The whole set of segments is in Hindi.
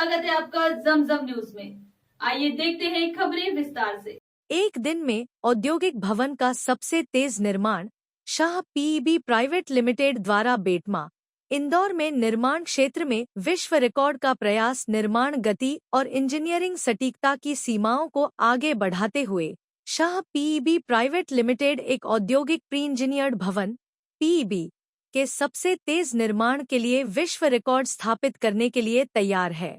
स्वागत है आपका जमजम न्यूज में। आइए देखते हैं खबरें विस्तार से। एक दिन में औद्योगिक भवन का सबसे तेज निर्माण शाह पीईबी प्राइवेट लिमिटेड द्वारा बेटमा, इंदौर में निर्माण क्षेत्र में विश्व रिकॉर्ड का प्रयास निर्माण गति और इंजीनियरिंग सटीकता की सीमाओं को आगे बढ़ाते हुए शाह पीईबी प्राइवेट लिमिटेड एक औद्योगिक प्री इंजीनियर्ड भवन पीईबी के सबसे तेज निर्माण के लिए विश्व रिकॉर्ड स्थापित करने के लिए तैयार है।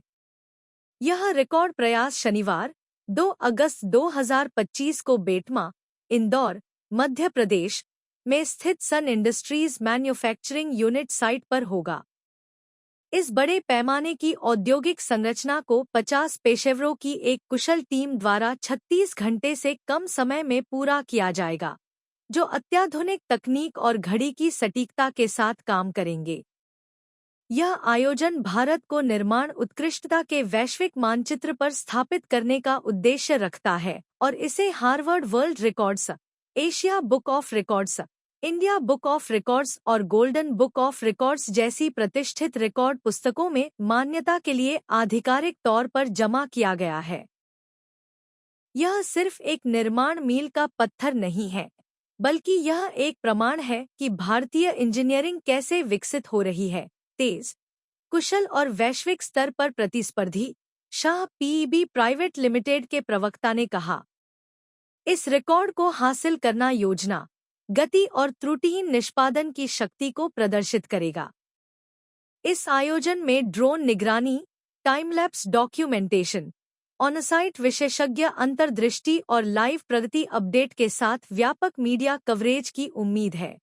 यह रिकॉर्ड प्रयास शनिवार 2 अगस्त 2025 को बेटमा, इंदौर, मध्य प्रदेश में स्थित सन इंडस्ट्रीज मैन्युफैक्चरिंग यूनिट साइट पर होगा। इस बड़े पैमाने की औद्योगिक संरचना को 50 पेशेवरों की एक कुशल टीम द्वारा 36 घंटे से कम समय में पूरा किया जाएगा, जो अत्याधुनिक तकनीक और घड़ी की सटीकता के साथ काम करेंगे। यह आयोजन भारत को निर्माण उत्कृष्टता के वैश्विक मानचित्र पर स्थापित करने का उद्देश्य रखता है और इसे Harvard world records, Asia book of records, India book of records और गोल्डन बुक ऑफ रिकॉर्ड्स जैसी प्रतिष्ठित रिकॉर्ड पुस्तकों में मान्यता के लिए आधिकारिक तौर पर जमा किया गया है। यह सिर्फ एक निर्माण मील का पत्थर नहीं है, बल्कि यह एक प्रमाण है कि भारतीय इंजीनियरिंग कैसे विकसित हो रही है। तेज, कुशल और वैश्विक स्तर पर प्रतिस्पर्धी, शाह पीईबी प्राइवेट लिमिटेड के प्रवक्ता ने कहा। इस रिकॉर्ड को हासिल करना योजना, गति और त्रुटिहीन निष्पादन की शक्ति को प्रदर्शित करेगा। इस आयोजन में ड्रोन निगरानी, टाइमलैप्स डॉक्यूमेंटेशन, ऑनसाइट विशेषज्ञ अंतर्दृष्टि और लाइव प्रगति अपडेट के साथ व्यापक मीडिया कवरेज की उम्मीद है।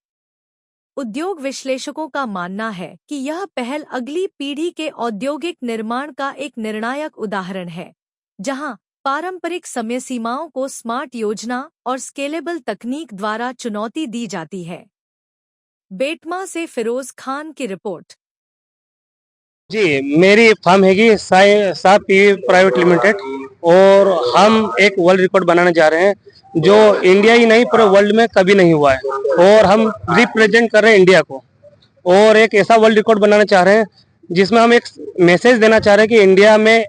उद्योग विश्लेषकों का मानना है कि यह पहल अगली पीढ़ी के औद्योगिक निर्माण का एक निर्णायक उदाहरण है, जहां पारंपरिक समय सीमाओं को स्मार्ट योजना और स्केलेबल तकनीक द्वारा चुनौती दी जाती है। बेटमा से फिरोज खान की रिपोर्ट। जी, मेरी फर्म हैगी शाह पीईबी प्राइवेट लिमिटेड और हम एक वर्ल्ड रिकॉर्ड बनाने जा रहे हैं जो इंडिया ही नहीं पूरे वर्ल्ड में कभी नहीं हुआ है, और हम रिप्रेजेंट कर रहे हैं इंडिया को और एक ऐसा वर्ल्ड रिकॉर्ड बनाना चाह रहे हैं जिसमें हम एक मैसेज देना चाह रहे हैं कि इंडिया में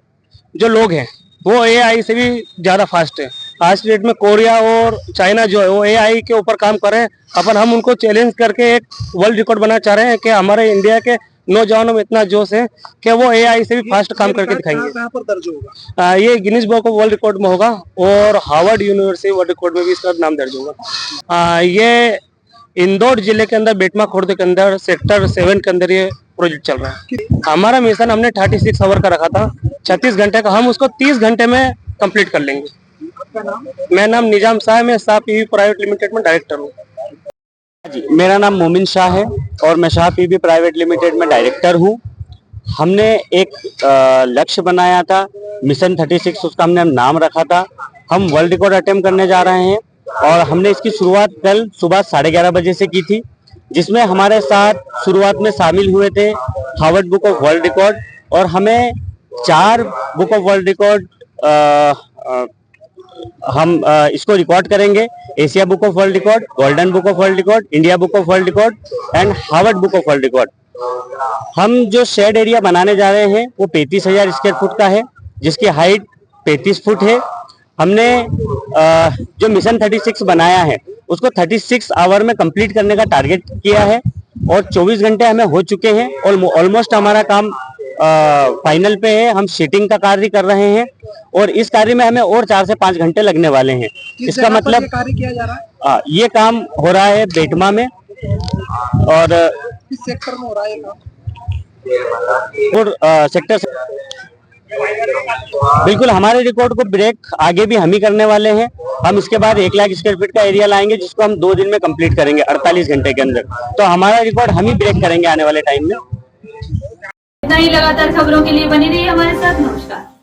जो लोग हैं वो एआई से भी ज़्यादा फास्ट है। आज की डेट में कोरिया और चाइना जो है वो एआई के ऊपर काम कर रहे हैं, अपन हम उनको चैलेंज करके एक वर्ल्ड रिकॉर्ड बनाना चाह रहे हैं कि हमारे इंडिया के नौजवानों में इतना जोश है कि वो एआई से भी फास्ट काम करके दिखाएंगे। कहाँ पर दर्ज होगा? ये Guinness book of world record में होगा और हार्वर्ड यूनिवर्सिटी वर्ल्ड रिकॉर्ड में भी इसका नाम दर्ज होगा। ये इंदौर जिले के अंदर बेटमा खुर्द के अंदर सेक्टर 7 के अंदर ये प्रोजेक्ट चल रहा है। हमारा मिशन हमने 36 आवर का रखा था, 36 घंटे का, हम उसको 30 घंटे में कंप्लीट कर लेंगे। मेरा नाम निजाम शाह है, मैं शाह पीईबी प्राइवेट लिमिटेड में डायरेक्टर हूँ। जी, मेरा नाम मोमिन शाह है और मैं शाह पीईबी प्राइवेट लिमिटेड में डायरेक्टर हूँ। हमने एक लक्ष्य बनाया था, मिशन 36, उसका हमने नाम रखा था। हम वर्ल्ड रिकॉर्ड अटेम्प्ट करने जा रहे हैं और हमने इसकी शुरुआत कल सुबह 11:30 बजे से की थी, जिसमें हमारे साथ शुरुआत में शामिल हुए थे Harvard book of world record, और हमें 4 बुक ऑफ वर्ल्ड रिकॉर्ड हम इसको रिकॉर्ड करेंगे। Asia book of world record, golden book of world record, India book of world record and Harvard book of world record. हम जो शेड एरिया बनाने जा रहे हैं वो 35,000 स्क्वायर फुट का है, जिसकी हाइट 35 फुट है। हमने जो मिशन 36 बनाया है उसको 36 आवर में कंप्लीट करने का टारगेट किया है और 24 घंटे हमें हो चुके हैं और ऑलमोस्ट हमारा काम फाइनल पे है। हम शीटिंग का कार्य कर रहे हैं और इस कार्य में हमें और 4 से 5 घंटे लगने वाले हैं। इसका मतलब ये कार्य किया जा रहा है? ये काम हो रहा है बेटमा में और किस सेक्टर में हो रहा है ये काम? सेक्टर बिल्कुल हमारे रिकॉर्ड को ब्रेक आगे भी हम ही करने वाले हैं। हम इसके बाद 1 लाख स्क्वायर फीट का एरिया लाएंगे, जिसको हम 2 दिन में कंप्लीट करेंगे 48 घंटे के अंदर। तो हमारा रिकॉर्ड हम ही ब्रेक करेंगे आने वाले टाइम में। इतना ही लगातार खबरों के लिए बनी रहिए हमारे साथ। नमस्कार।